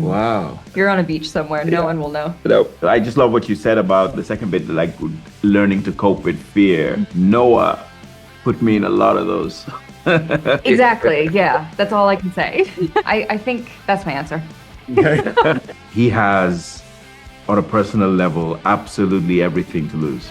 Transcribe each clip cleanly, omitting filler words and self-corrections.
Wow. You're on a beach somewhere. No one will know. No, I just love what you said about the second bit, like learning to cope with fear. Noah put me in a lot of those. Exactly. Yeah. That's all I can say. I think that's my answer. He has, on a personal level, absolutely everything to lose.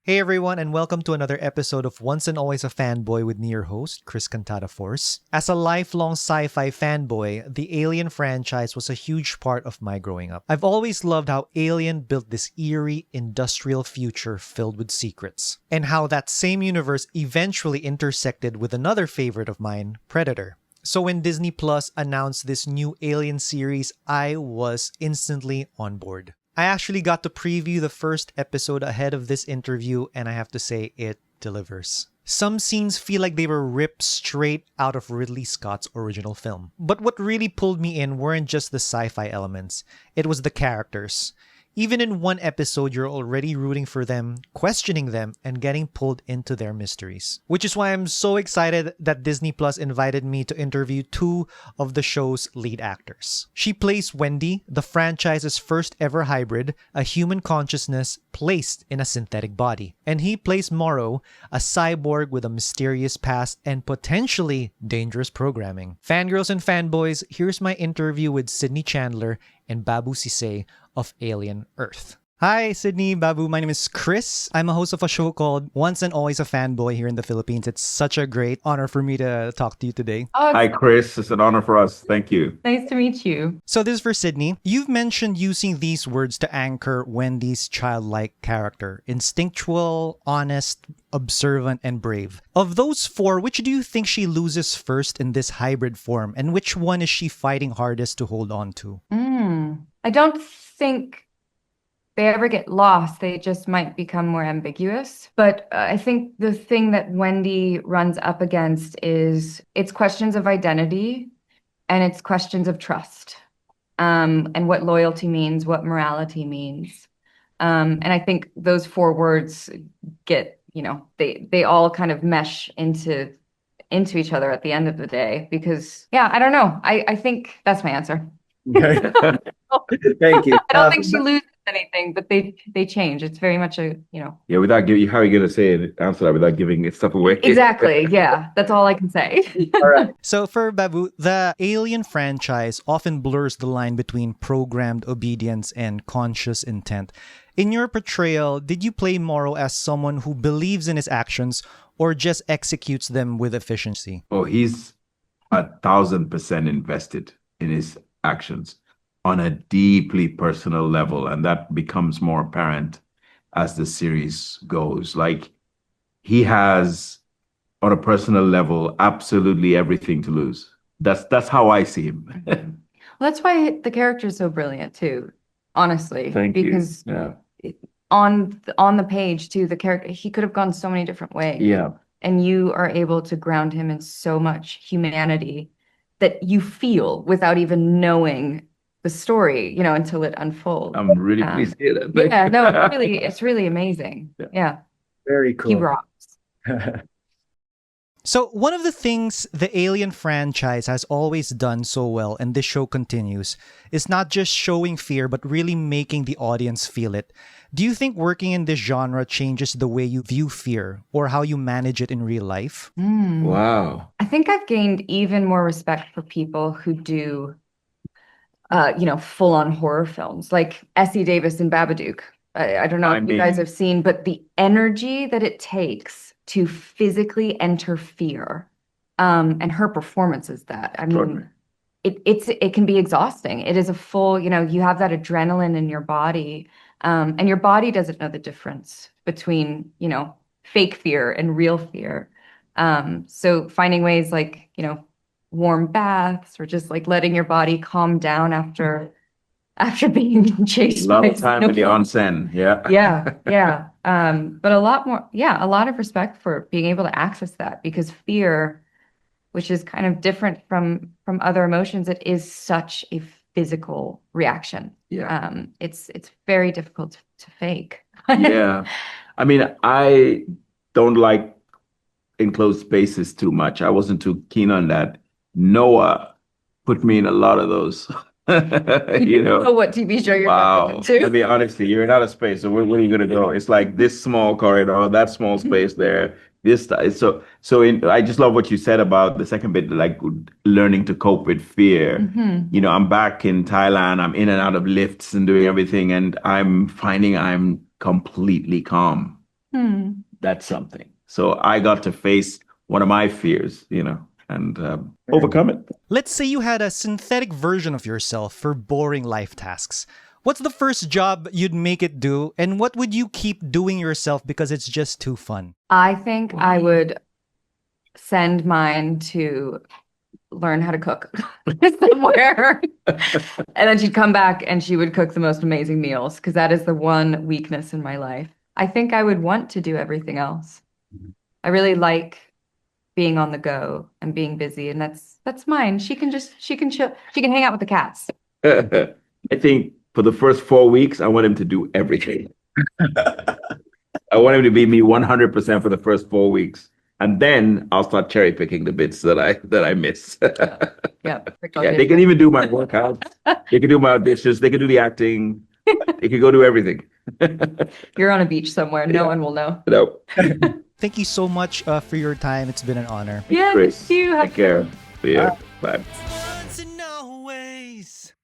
Hey everyone, and welcome to another episode of Once and Always a Fanboy with me, your host, Chris Cantada Force. As a lifelong sci-fi fanboy, the Alien franchise was a huge part of my growing up. I've always loved how Alien built this eerie, industrial future filled with secrets, and how that same universe eventually intersected with another favorite of mine, Predator. So when Disney Plus announced this new Alien series, I was instantly on board. I actually got to preview the first episode ahead of this interview, and I have to say it delivers. Some scenes feel like they were ripped straight out of Ridley Scott's original film. But what really pulled me in weren't just the sci-fi elements, it was the characters. Even in one episode, you're already rooting for them, questioning them, and getting pulled into their mysteries. Which is why I'm so excited that Disney Plus invited me to interview two of the show's lead actors. She plays Wendy, the franchise's first ever hybrid, a human consciousness placed in a synthetic body. And he plays Morrow, a cyborg with a mysterious past and potentially dangerous programming. Fangirls and fanboys, here's my interview with Sydney Chandler and Babou Ceesay of Alien Earth. Hi, Sydney, Babou. My name is Chris. I'm a host of a show called Once and Always a Fanboy here in the Philippines. It's such a great honor for me to talk to you today. Hi, Chris. It's an honor for us. Thank you. Nice to meet you. So this is for Sydney. You've mentioned using these words to anchor Wendy's childlike character. Instinctual, honest, observant, and brave. Of those four, which do you think she loses first in this hybrid form? And which one is she fighting hardest to hold on to? I don't think they ever get lost. They just might become more ambiguous. But I think the thing that Wendy runs up against is it's questions of identity and it's questions of trust, and what loyalty means, what morality means. And I think those four words get, they all kind of mesh into each other at the end of the day. Because, yeah, I don't know. I think that's my answer. Thank you. I don't think she loses anything, but they change. It's very much a. Yeah, without giving, how are you going to say it, answer that without giving stuff away? Exactly. Yeah, that's all I can say. All right. So for Babou, the Alien franchise often blurs the line between programmed obedience and conscious intent. In your portrayal, did you play Morrow as someone who believes in his actions or just executes them with efficiency? Oh, he's 1,000% invested in his actions on a deeply personal level, and that becomes more apparent as the series goes. Like, he has, on a personal level, absolutely everything to lose. That's how I see him. Well, that's why the character is so brilliant too, honestly. Thank you. Because Yeah. on the page too, the character, he could have gone so many different ways. Yeah. And you are able to ground him in so much humanity that you feel without even knowing the story, until it unfolds. I'm really pleased to hear that. Yeah, no, it's really amazing. Yeah. Very cool. He rocks. So one of the things the Alien franchise has always done so well, and this show continues, is not just showing fear, but really making the audience feel it. Do you think working in this genre changes the way you view fear or how you manage it in real life? Wow. I think I've gained even more respect for people who do, full-on horror films, like Essie Davis and Babadook. I don't know if you guys have seen, but the energy that it takes to physically enter fear, and her performance is that. I mean, it can be exhausting. It is a full, you have that adrenaline in your body, and your body doesn't know the difference between, fake fear and real fear. So finding ways like, warm baths or just like letting your body calm down after being chased A lot by of time in the onsen. Yeah. yeah. But a lot of respect for being able to access that, because fear, which is kind of different from other emotions, it is such a physical reaction. Yeah. It's very difficult to fake. Yeah. I mean, I don't like enclosed spaces too much. I wasn't too keen on that. Noah put me in a lot of those. You know what TV show you're Wow. to. I mean, honestly, you're in outer space. So where are you gonna go? It's like this small corridor, that small space there. I just love what you said about the second bit, like learning to cope with fear. I'm back in Thailand. I'm in and out of lifts and doing everything, and I'm finding I'm completely calm. That's something. So I got to face one of my fears, and overcome it. Let's say you had a synthetic version of yourself for boring life tasks. What's the first job you'd make it do, and what would you keep doing yourself because it's just too fun? I think I would send mine to learn how to cook somewhere. And then she'd come back and she would cook the most amazing meals, because that is the one weakness in my life. I think I would want to do everything else. I really like being on the go and being busy, and that's mine. She can chill. She can hang out with the cats. I think for the first 4 weeks, I want him to do everything. I want him to be me 100% for the first 4 weeks. And then I'll start cherry picking the bits that I miss. Yeah, they can even do my workouts. They can do my auditions. They can do the acting. They can go do everything. You're on a beach somewhere. No one will know. No. Thank you so much for your time. It's been an honor. Yeah, Chris, thank you. take care. See you. Bye.